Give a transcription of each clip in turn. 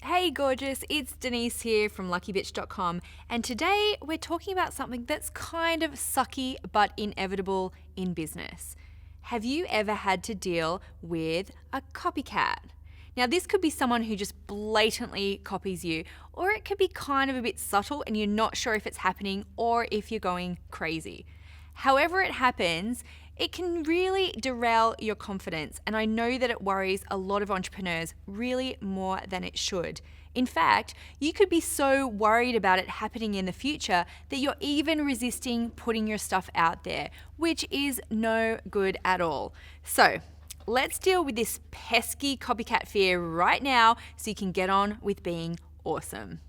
Hey gorgeous, it's Denise here from luckybitch.com, and today we're talking about something that's kind of sucky but inevitable in business. Have you ever had to deal with a copycat? Now, this could be someone who just blatantly copies you, or it could be kind of a bit subtle and you're not sure if it's happening or if you're going crazy. However it happens, it can really derail your confidence, and I know that it worries a lot of entrepreneurs really more than it should. In fact, you could be so worried about it happening in the future that you're even resisting putting your stuff out there, which is no good at all. So, let's deal with this pesky copycat fear right now so you can get on with being awesome.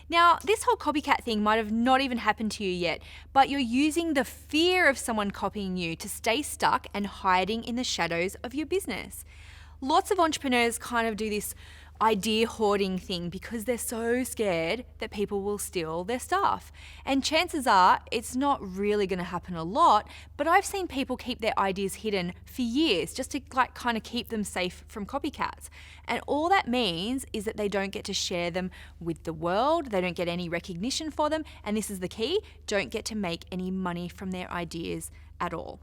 Now, this whole copycat thing might have not even happened to you yet, but you're using the fear of someone copying you to stay stuck and hiding in the shadows of your business. Lots of entrepreneurs kind of do this idea hoarding thing because they're so scared that people will steal their stuff. And chances are it's not really going to happen a lot, but I've seen people keep their ideas hidden for years just to kind of keep them safe from copycats. And all that means is that they don't get to share them with the world, they don't get any recognition for them, and this is the key, don't get to make any money from their ideas at all.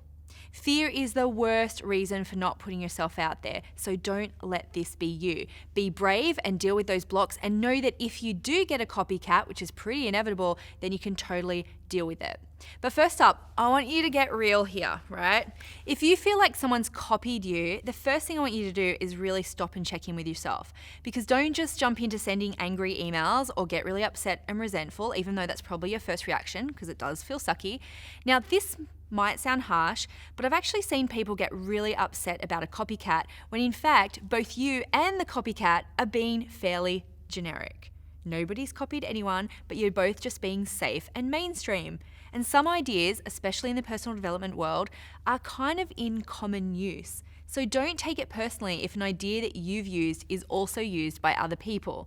Fear is the worst reason for not putting yourself out there, so don't let this be you. Be brave and deal with those blocks, and know that if you do get a copycat, which is pretty inevitable, then you can totally deal with it. But first up, I want you to get real here, right? If you feel like someone's copied you, the first thing I want you to do is really stop and check in with yourself. Because don't just jump into sending angry emails or get really upset and resentful, even though that's probably your first reaction, because it does feel sucky. Now, this might sound harsh, but I've actually seen people get really upset about a copycat when in fact both you and the copycat are being fairly generic. Nobody's copied anyone, but you're both just being safe and mainstream. And some ideas, especially in the personal development world, are kind of in common use. So don't take it personally if an idea that you've used is also used by other people.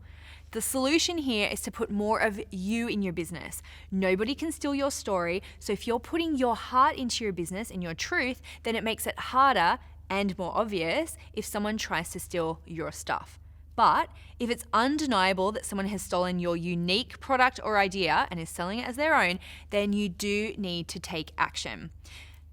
The solution here is to put more of you in your business. Nobody can steal your story, so if you're putting your heart into your business and your truth, then it makes it harder and more obvious if someone tries to steal your stuff. But if it's undeniable that someone has stolen your unique product or idea and is selling it as their own, then you do need to take action.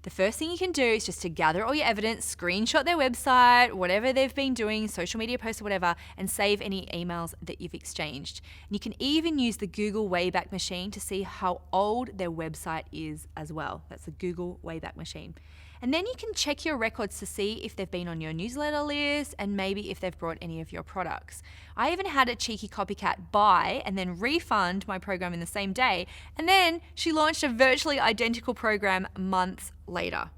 The first thing you can do is just to gather all your evidence, screenshot their website, whatever they've been doing, social media posts or whatever, and save any emails that you've exchanged. And you can even use the Google Wayback Machine to see how old their website is as well. That's the Google Wayback Machine. And then you can check your records to see if they've been on your newsletter list and maybe if they've brought any of your products. I even had a cheeky copycat buy and then refund my program in the same day, and then she launched a virtually identical program months later.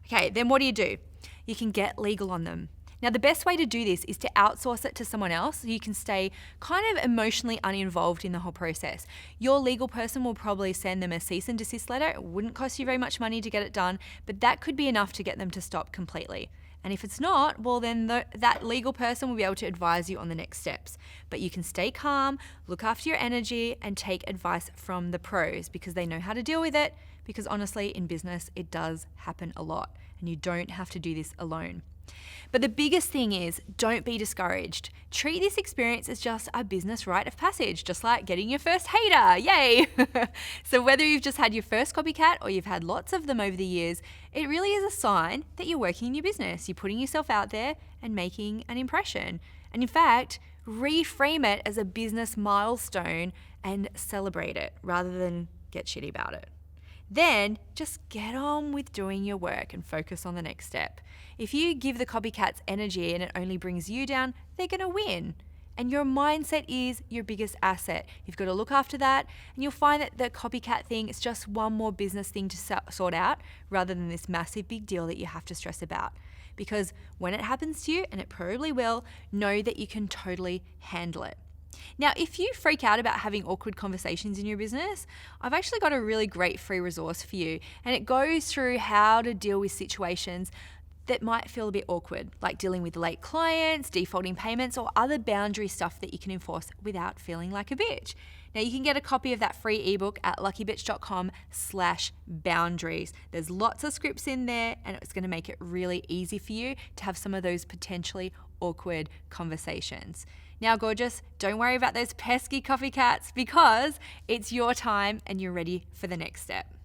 Okay, then what do? You can get legal on them. Now, the best way to do this is to outsource it to someone else so you can stay kind of emotionally uninvolved in the whole process. Your legal person will probably send them a cease and desist letter. It wouldn't cost you very much money to get it done, but that could be enough to get them to stop completely. And if it's not, well, then that legal person will be able to advise you on the next steps. But you can stay calm, look after your energy, and take advice from the pros because they know how to deal with it. Because honestly, in business, it does happen a lot, and you don't have to do this alone. But the biggest thing is, don't be discouraged. Treat this experience as just a business rite of passage, just like getting your first hater, yay! So whether you've just had your first copycat or you've had lots of them over the years, it really is a sign that you're working in your business. You're putting yourself out there and making an impression. And in fact, reframe it as a business milestone and celebrate it rather than get shitty about it. Then just get on with doing your work and focus on the next step. If you give the copycats energy and it only brings you down, they're going to win. And your mindset is your biggest asset. You've got to look after that, and you'll find that the copycat thing is just one more business thing to sort out rather than this massive big deal that you have to stress about. Because when it happens to you, and it probably will, know that you can totally handle it. Now, if you freak out about having awkward conversations in your business, I've actually got a really great free resource for you, and it goes through how to deal with situations that might feel a bit awkward, like dealing with late clients, defaulting payments, or other boundary stuff that you can enforce without feeling like a bitch. Now you can get a copy of that free ebook at luckybitch.com/boundaries. There's lots of scripts in there and it's going to make it really easy for you to have some of those potentially awkward conversations. Now, gorgeous, don't worry about those pesky copycats because it's your time and you're ready for the next step.